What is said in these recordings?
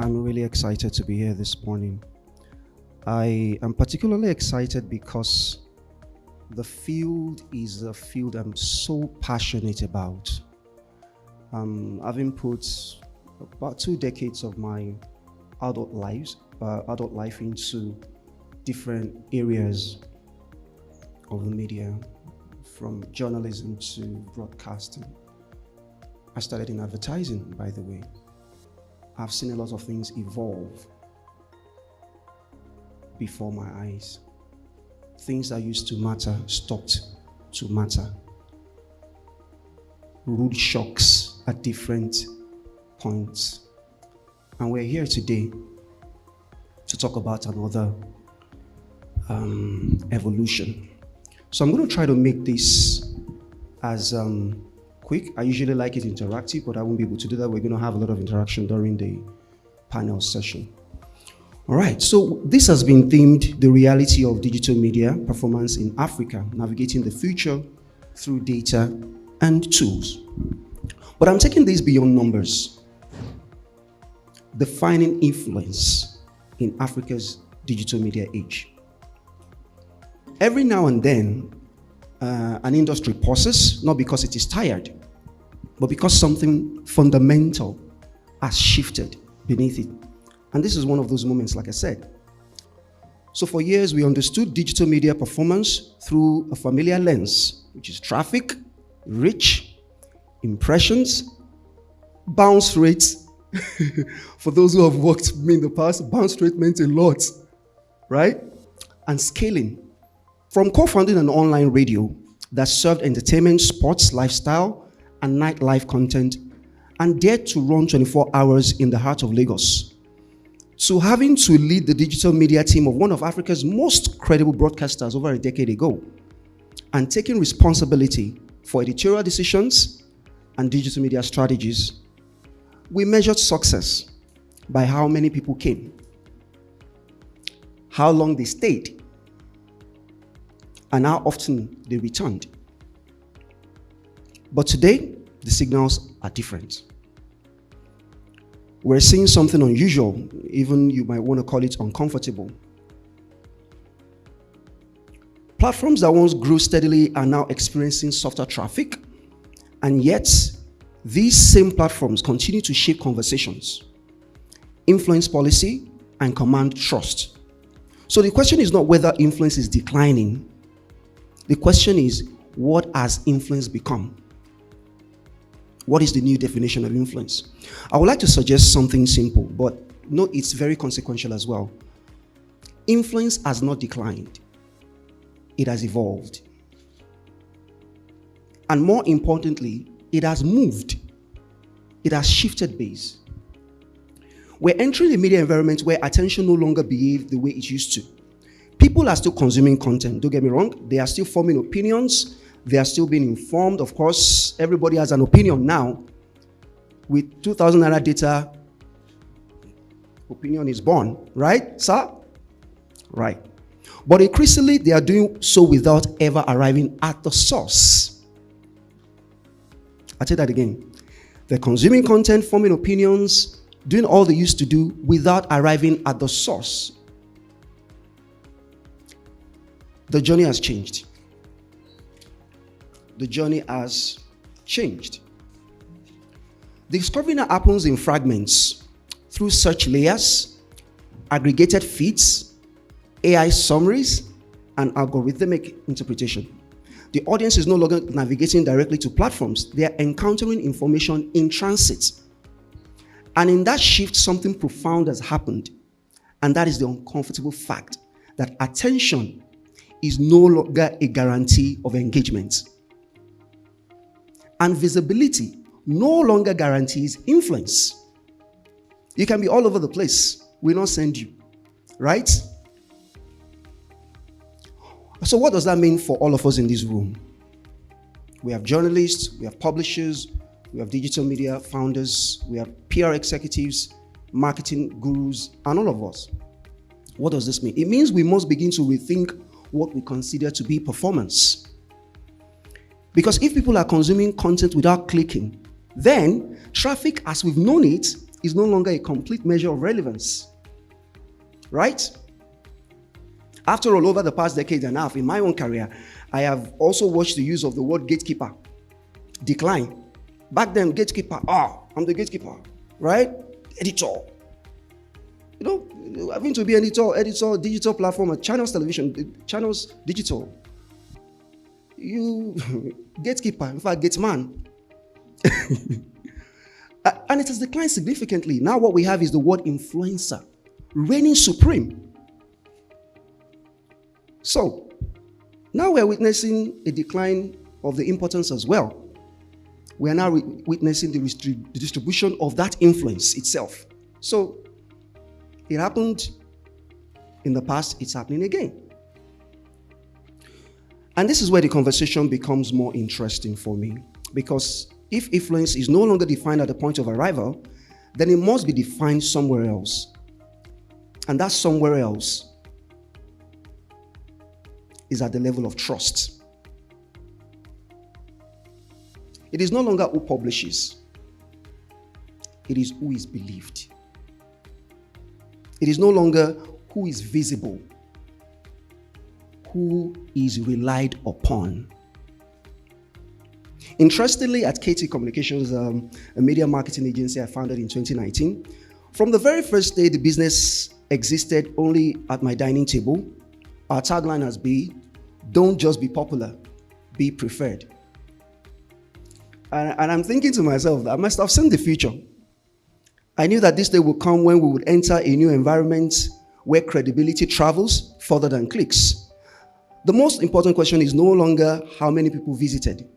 I'm really excited to be here this morning. I am particularly excited because the field is a field I'm so passionate about. Having put about 2 decades of my adult life into different areas of the media, from journalism to broadcasting. I started in advertising, by the way. I've seen a lot of things evolve before my eyes. Things that used to matter stopped to matter. Rude shocks at different points. And we're here today to talk about another evolution. So I'm going to try to make this as quick. I usually like it interactive, but I won't be able to do that. We're going to have a lot of interaction during the panel session. All right, so this has been themed the reality of digital media performance in Africa, navigating the future through data and tools. But I'm taking this beyond numbers. Defining influence in Africa's digital media age. Every now and then, an industry pauses, not because it is tired, but because something fundamental has shifted beneath it. And this is one of those moments, like I said. So for years, we understood digital media performance through a familiar lens, which is traffic, reach, impressions, bounce rates. For those who have worked with me in the past, bounce rate meant a lot, right? And scaling. From co-founding an online radio that served entertainment, sports, lifestyle, and nightlife content, and dared to run 24 hours in the heart of Lagos, to having to lead the digital media team of one of Africa's most credible broadcasters over a decade ago, and taking responsibility for editorial decisions and digital media strategies, we measured success by how many people came, how long they stayed, and how often they returned. But today, the signals are different. We're seeing something unusual, even you might want to call it uncomfortable. Platforms that once grew steadily are now experiencing softer traffic, and yet these same platforms continue to shape conversations, influence policy, and command trust. So the question is not whether influence is declining. The question is, what has influence become? What is the new definition of influence? I would like to suggest something simple, but no, it's very consequential as well. Influence has not declined. It has evolved. And more importantly, it has moved. It has shifted base. We're entering a media environment where attention no longer behaves the way it used to. People are still consuming content, don't get me wrong. They are still forming opinions. They are still being informed. Of course, everybody has an opinion now. With 2,000 naira data, opinion is born, right, sir? Right. But increasingly, they are doing so without ever arriving at the source. I'll say that again. They're consuming content, forming opinions, doing all they used to do without arriving at the source. The journey has changed. The journey has changed. Discovery now happens in fragments through search layers, aggregated feeds, AI summaries, and algorithmic interpretation. The audience is no longer navigating directly to platforms. They are encountering information in transit. And in that shift, something profound has happened. And that is the uncomfortable fact that attention is no longer a guarantee of engagement. And visibility no longer guarantees influence. You can be all over the place. We'll not send you, right? So what does that mean for all of us in this room? We have journalists, we have publishers, we have digital media founders, we have PR executives, marketing gurus, and all of us. What does this mean? It means we must begin to rethink what we consider to be performance. Because if people are consuming content without clicking, then traffic as we've known it is no longer a complete measure of relevance. Right? After all, over the past decade and a half in my own career, I have also watched the use of the word gatekeeper decline. Back then, gatekeeper, I'm the gatekeeper, right? Editor. Having to be editor, digital platform, channels television, channels digital. You gatekeeper, in fact, gateman. And it has declined significantly. Now what we have is the word influencer, reigning supreme. So, now we're witnessing a decline of the importance as well. We are now witnessing the distribution of that influence itself. So, it happened in the past, it's happening again. And this is where the conversation becomes more interesting for me. Because if influence is no longer defined at the point of arrival, then it must be defined somewhere else. And that somewhere else is at the level of trust. It is no longer who publishes. It is who is believed. It is no longer who is visible, who is relied upon. Interestingly, at Cote Communications, a media marketing agency I founded in 2019, from the very first day the business existed only at my dining table, our tagline has been, don't just be popular, be preferred. And I'm thinking to myself, I must have seen the future. I knew that this day would come when we would enter a new environment where credibility travels further than clicks. The most important question is no longer how many people visited.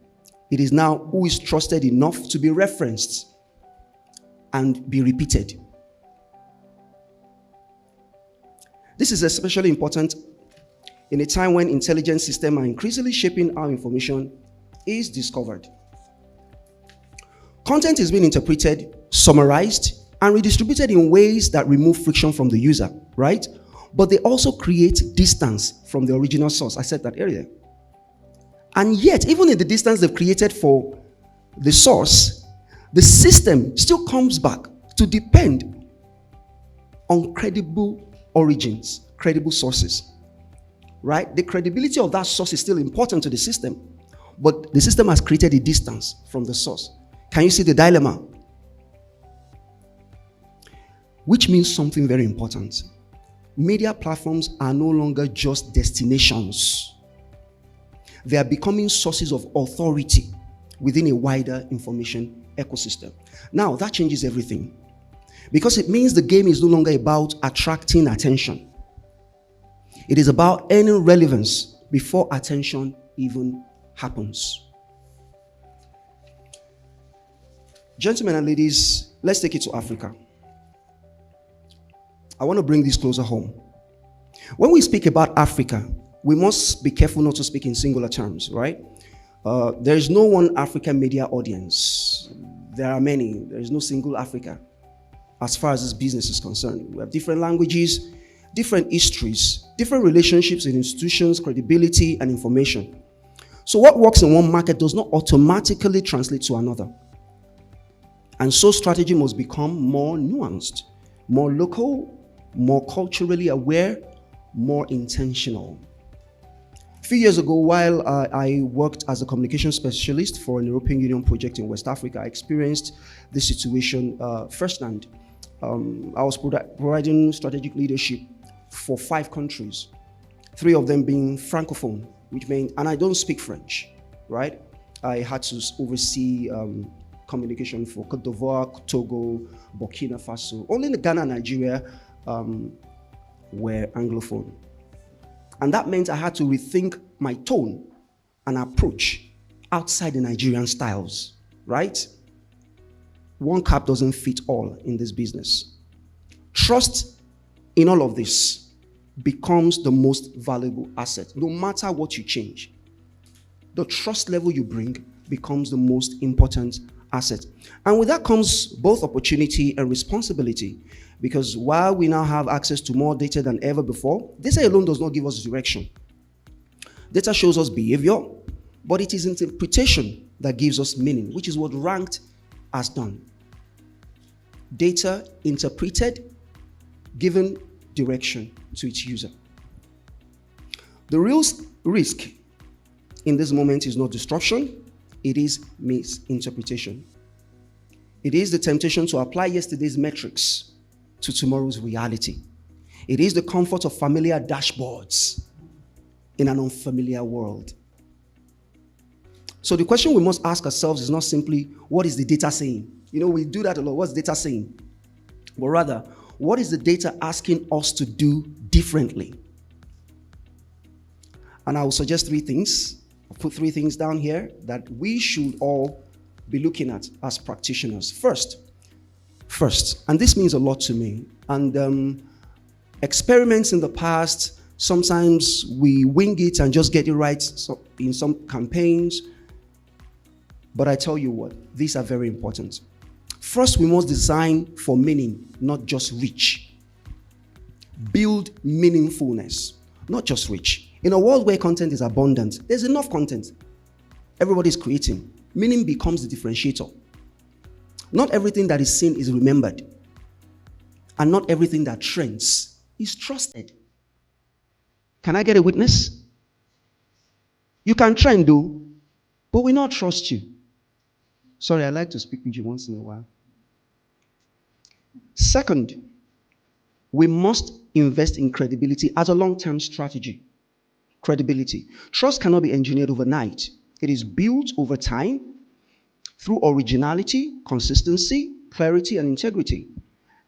It is now who is trusted enough to be referenced and be repeated. This is especially important in a time when intelligence systems are increasingly shaping how information is discovered. Content is being interpreted, summarized, and redistributed in ways that remove friction from the user, right? But they also create distance from the original source. I said that earlier. And yet, even in the distance they've created for the source, the system still comes back to depend on credible origins, credible sources, right? The credibility of that source is still important to the system, but the system has created a distance from the source. Can you see the dilemma? Which means something very important. Media platforms are no longer just destinations. They are becoming sources of authority within a wider information ecosystem. Now, that changes everything, because it means the game is no longer about attracting attention. It is about earning relevance before attention even happens. Gentlemen and ladies, let's take it to Africa. I want to bring this closer home. When we speak about Africa, we must be careful not to speak in singular terms, right? There is no one African media audience. There are many. There is no single Africa as far as this business is concerned. We have different languages, different histories, different relationships in institutions, credibility, and information. So what works in one market does not automatically translate to another. And so strategy must become more nuanced, more local, more culturally aware, more intentional. A few years ago, while I worked as a communication specialist for an European Union project in West Africa, I experienced this situation firsthand. I was providing strategic leadership for 5 countries, 3 of them being francophone, which meant, and I don't speak French, right? I had to oversee communication for Cote d'Ivoire, Togo, Burkina Faso. Only in Ghana and Nigeria were Anglophone. And that meant I had to rethink my tone and approach outside the Nigerian styles, right? One cap doesn't fit all in this business. Trust in all of this becomes the most valuable asset. No matter what you change, the trust level you bring becomes the most important asset. And with that comes both opportunity and responsibility, because while we now have access to more data than ever before, data alone does not give us direction. Data shows us behavior, but it is interpretation that gives us meaning, which is what Ranked has done. data interpreted, given direction to its user. The real risk in this moment is not disruption, it is misinterpretation. It is the temptation to apply yesterday's metrics to tomorrow's reality. It is the comfort of familiar dashboards in an unfamiliar world. So the question we must ask ourselves is not simply, what is the data saying? We do that a lot. What's data saying? But rather, what is the data asking us to do differently? And I will suggest 3 things. I'll put 3 things down here that we should all be looking at as practitioners. First, and this means a lot to me, and experiments in the past, sometimes we wing it and just get it right in some campaigns, but I tell you what, these are very important. First, we must design for meaning, not just reach. Build meaningfulness, not just reach. In a world where content is abundant, there's enough content. Everybody's creating. Meaning becomes the differentiator. Not everything that is seen is remembered. And not everything that trends is trusted. Can I get a witness? You can trend though, but we not trust you. Sorry, I like to speak with you once in a while. Second, we must invest in credibility as a long-term strategy. Credibility. Trust cannot be engineered overnight. It is built over time through originality, consistency, clarity, and integrity.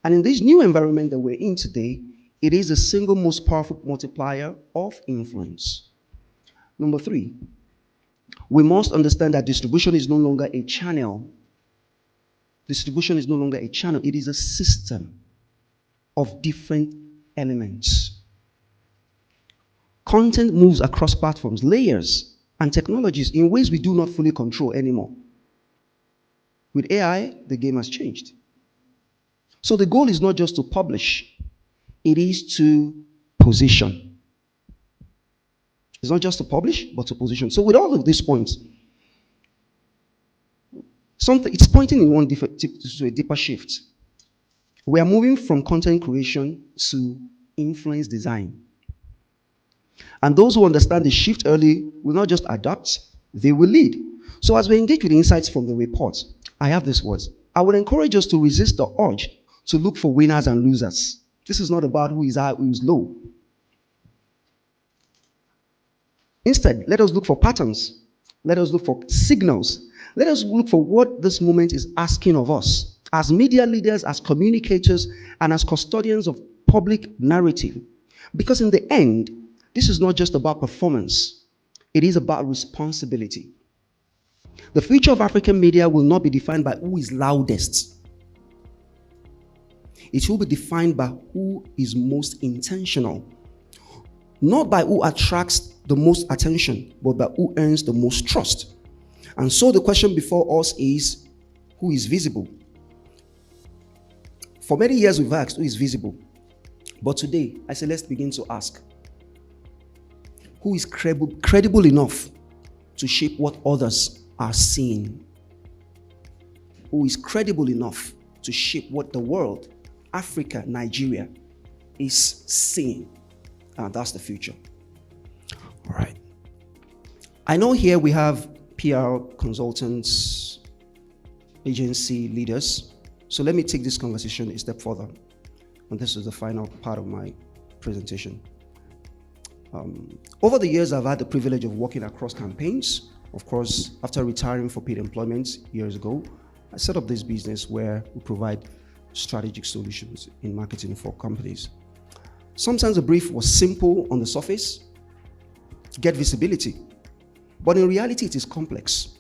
And in this new environment that we're in today, it is the single most powerful multiplier of influence. Number 3, we must understand that distribution is no longer a channel. Distribution is no longer a channel. It is a system of different elements. Content moves across platforms, layers, and technologies in ways we do not fully control anymore. With AI, the game has changed. So the goal is not just to publish, it is to position. It's not just to publish, but to position. So with all of these points, it's pointing in to a deeper shift. We are moving from content creation to influence design. And those who understand the shift early will not just adapt, they will lead. So as we engage with insights from the report, I have these words. I would encourage us to resist the urge to look for winners and losers. This is not about who is high, who is low. Instead, let us look for patterns. Let us look for signals. Let us look for what this moment is asking of us as media leaders, as communicators, and as custodians of public narrative. Because in the end, this is not just about performance. It is about responsibility. The future of African media will not be defined by who is loudest. It will be defined by who is most intentional. Not by who attracts the most attention, but by who earns the most trust. And so the question before us is, who is visible? For many years we've asked, who is visible? But today, I say, let's begin to ask, who is credible enough to shape what others are seeing? Who is credible enough to shape what the world, Africa, Nigeria, is seeing? And that's the future. All right. I know here we have PR consultants, agency leaders. So let me take this conversation a step further. And this is the final part of my presentation. Over the years, I've had the privilege of working across campaigns. Of course, after retiring for paid employment years ago, I set up this business where we provide strategic solutions in marketing for companies. Sometimes the brief was simple on the surface, get visibility. But in reality, it is complex.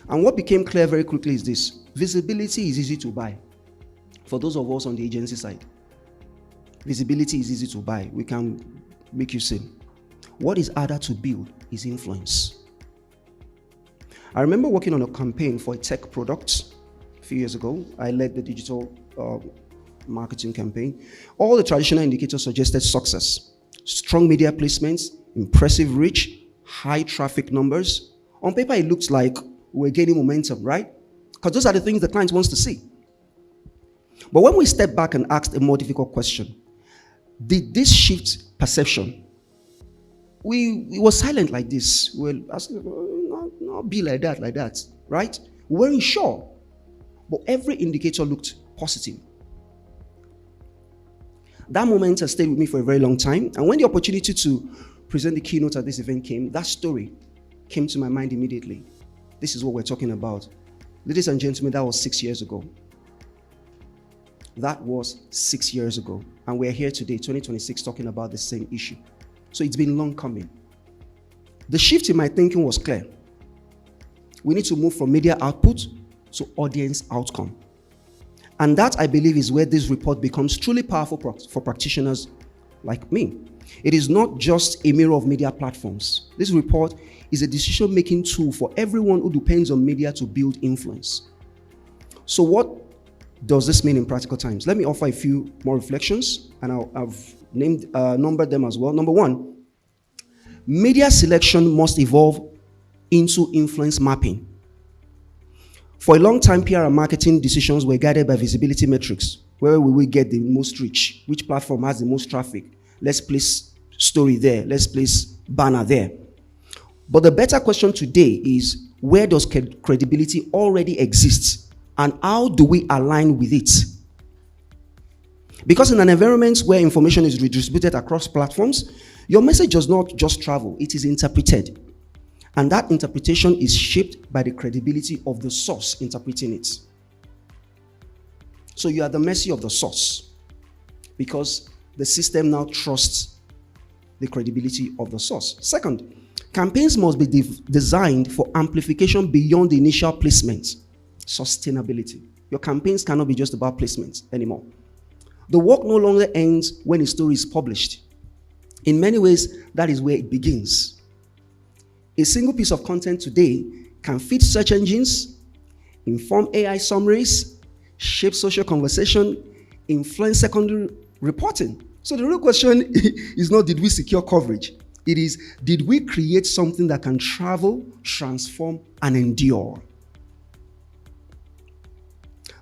And what became clear very quickly is this: visibility is easy to buy. For those of us on the agency side, visibility is easy to buy. We can make you sing. What is harder to build is influence. I remember working on a campaign for a tech product a few years ago. I led the digital marketing campaign. All the traditional indicators suggested success. Strong media placements, impressive reach, high traffic numbers. On paper, it looks like we're gaining momentum, right? Because those are the things the client wants to see. But when we step back and ask a more difficult question, did this shift perception? We were silent like this. We were asking, not be like that, right? We weren't sure. But every indicator looked positive. That moment has stayed with me for a very long time. And when the opportunity to present the keynote at this event came, that story came to my mind immediately. This is what we're talking about. Ladies and gentlemen, that was 6 years ago. That was 6 years ago. And we're here today, 2026, talking about the same issue. So it's been long coming. The shift in my thinking was clear. We need to move from media output to audience outcome. And that, I believe, is where this report becomes truly powerful for practitioners like me. It is not just a mirror of media platforms. This report is a decision-making tool for everyone who depends on media to build influence. So what does this mean in practical terms? Let me offer a few more reflections, and I've numbered them as well. Number one, media selection must evolve into influence mapping. For a long time, PR and marketing decisions were guided by visibility metrics. Where will we get the most reach? Which platform has the most traffic? Let's place story there. Let's place banner there. But the better question today is, where does credibility already exist? And how do we align with it? Because in an environment where information is redistributed across platforms, your message does not just travel, it is interpreted. And that interpretation is shaped by the credibility of the source interpreting it. So you are the mercy of the source, because the system now trusts the credibility of the source. Second, campaigns must be designed for amplification beyond the initial placement. Sustainability. Your campaigns cannot be just about placement anymore. The work no longer ends when a story is published. In many ways, that is where it begins. A single piece of content today can feed search engines, inform AI summaries, shape social conversation, influence secondary reporting. So the real question is not, did we secure coverage? It is, did we create something that can travel, transform, and endure?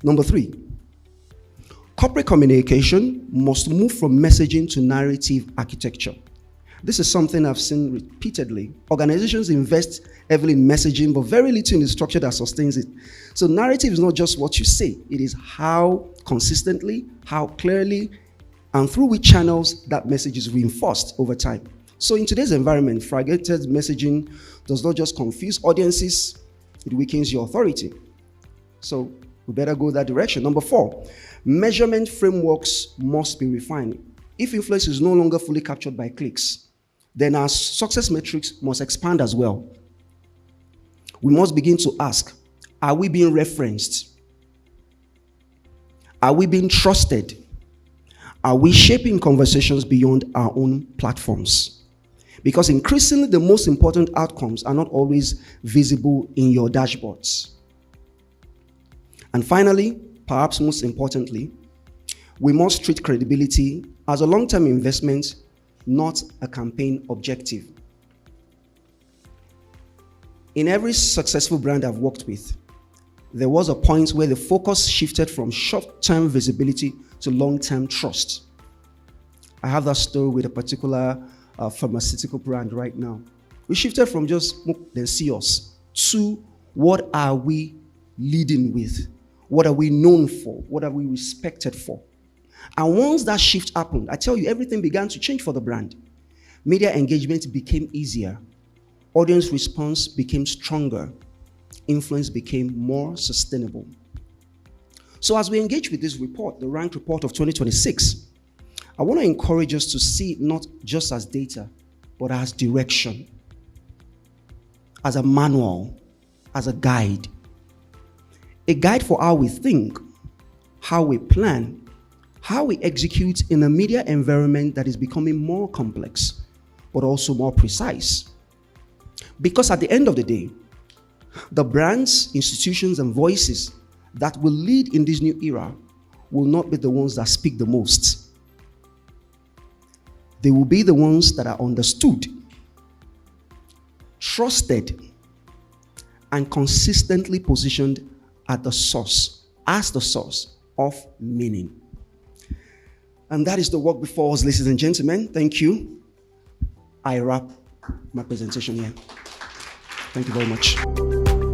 Number three, corporate communication must move from messaging to narrative architecture. This is something I've seen repeatedly. Organizations invest heavily in messaging, but very little in the structure that sustains it. So narrative is not just what you say. It is how consistently, how clearly, and through which channels that message is reinforced over time. So in today's environment, fragmented messaging does not just confuse audiences, it weakens your authority. So we better go that direction. Number four, measurement frameworks must be refined. If influence is no longer fully captured by clicks, then our success metrics must expand as well. We must begin to ask, are we being referenced? Are we being trusted? Are we shaping conversations beyond our own platforms? Because increasingly, the most important outcomes are not always visible in your dashboards. And finally, perhaps most importantly, we must treat credibility as a long-term investment, not a campaign objective. In every successful brand I've worked with, there was a point where the focus shifted from short-term visibility to long-term trust. I have that story with a particular pharmaceutical brand right now. We shifted from just then see us to what are we leading with? What are we known for? What are we respected for? And once that shift happened, I tell you, everything began to change for the brand. Media engagement became easier. Audience response became stronger. Influence became more sustainable. So as we engage with this report, the rank report of 2026, I want to encourage us to see it not just as data, but as direction, as a manual, as a guide. A guide for how we think, how we plan, how we execute in a media environment that is becoming more complex, but also more precise. Because at the end of the day, the brands, institutions, and voices that will lead in this new era will not be the ones that speak the most. They will be the ones that are understood, trusted, and consistently positioned at the source, as the source, of meaning. And that is the work before us, ladies and gentlemen. Thank you. I wrap my presentation here. Thank you very much.